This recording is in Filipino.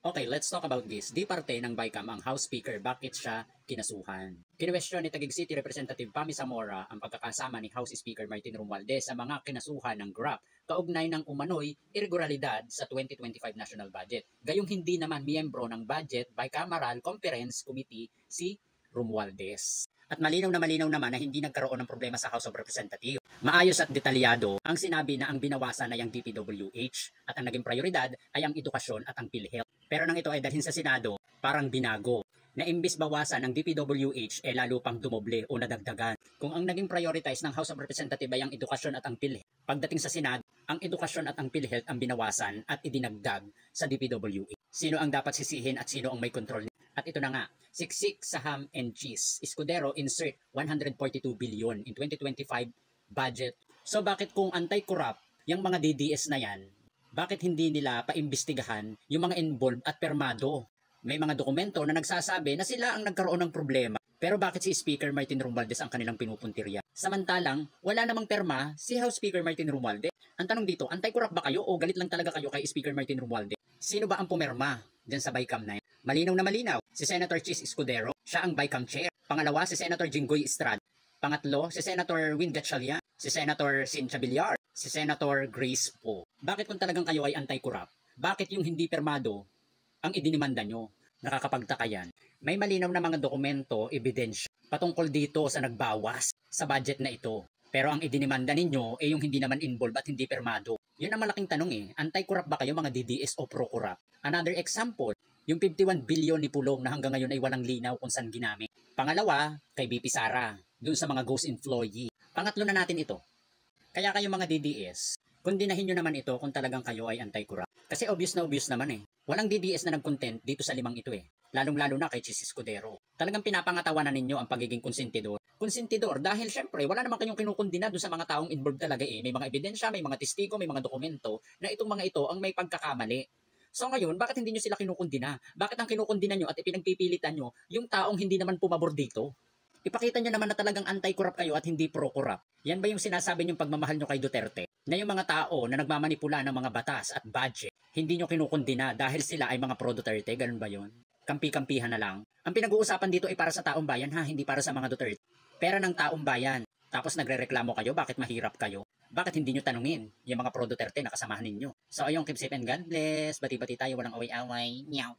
Okay, let's talk about this. Di parte ng BICAM ang House Speaker, bakit siya kinasuhan? Kinwestiyon ni Taguig City Representative Pami Zamora ang pagkakasama ni House Speaker Martin Romualdez sa mga kinasuhan ng GRAP kaugnay ng umano'y irregularidad sa 2025 national budget. Gayong hindi naman miyembro ng Budget Bicameral Conference Committee si Romualdez. At malinaw naman na hindi nagkaroon ng problema sa House of Representatives. Maayos at detalyado ang sinabi na ang binawasan ay ang DPWH at ang naging prioridad ay ang edukasyon at ang PhilHealth. Pero nang ito ay dalhin sa Senado, parang binago na imbis bawasan ang DPWH lalo pang dumoble o nadagdagan. Kung ang naging prioritize ng House of Representatives ay ang edukasyon at ang PhilHealth, pagdating sa Senado, ang edukasyon at ang PhilHealth ang binawasan at idinagdag sa DPWH. Sino ang dapat sisihin at sino ang may kontrol? At ito na nga, siksik sa ham and cheese. Escudero insert 142 billion in 2025 budget. So bakit kung anti-corrupt yung mga DDS na yan, bakit hindi nila paimbestigahan yung mga involved at permado? May mga dokumento na nagsasabi na sila ang nagkaroon ng problema. Pero bakit si Speaker Martin Romualdez ang kanilang pinupuntirya? Samantalang, wala namang perma si House Speaker Martin Romualdez. Ang tanong dito, anti-corrupt ba kayo o galit lang talaga kayo kay Speaker Martin Romualdez? Sino ba ang pumerma dyan sa BICAM na yan? Malinaw na malinaw. Si Senator Chis Escudero, siya ang BICAM chair. Pangalawa, si Senator Jinggoy Estrada. Pangatlo, si Senator Win Gatchalian. Si Senator Cynthia Villar. Si Senator Grace Poe. Bakit kung talagang kayo ay anti-corrupt? Bakit yung hindi permado ang idinimanda nyo? Nakakapagtaka yan. May malinaw na mga dokumento, ebidensya patungkol dito sa nagbawas sa budget na ito. Pero ang idinimanda ninyo ay yung hindi naman involved at hindi permado. Yun ang malaking tanong eh. Anti-corrupt ba kayo mga DDS o pro-corrupt? Another example, yung 51 billion ni Pulong na hanggang ngayon ay walang linaw kung saan ginamit. Pangalawa, kay BP Sara, dun sa mga ghost employee. Pangatlo na natin ito. Kaya kayo mga DDS, kundinahin nyo naman ito kung talagang kayo ay anti-corrupt. Kasi obvious naman eh. Walang DDS na nag-content dito sa limang ito eh. Lalong-lalo na kay Chis Escudero. Talagang pinapangatawanan ninyo ang pagiging konsentidor. Konsentidor dahil syempre wala naman kayong kinukundina doon sa mga taong involved talaga eh. May mga ebidensya, may mga testigo, may mga dokumento na itong mga ito ang may pagkakamali. So ngayon, bakit hindi nyo sila kinukundina? Bakit ang kinukundina nyo at ipinagpipilitan nyo yung taong hindi naman pumabor dito? Ipakita nyo naman na talagang anti-corrupt kayo at hindi pro-corrupt. Yan ba yung sinasabi nyong pagmamahal nyo kay Duterte? Na yung mga tao na nagmamanipula ng mga batas at budget, hindi nyo kinukundina dahil sila ay mga pro-Duterte? Ganun ba yun? Kampi-kampihan na lang. Ang pinag-uusapan dito ay para sa taong bayan ha, hindi para sa mga Duterte. Pera ng taong bayan. Tapos nagre-reklamo kayo, bakit mahirap kayo? Bakit hindi nyo tanungin yung mga pro-Duterte na kasamahan ninyo? So ayun, keep safe and God bless. Bati-bati tayo, walang away-away. Meow.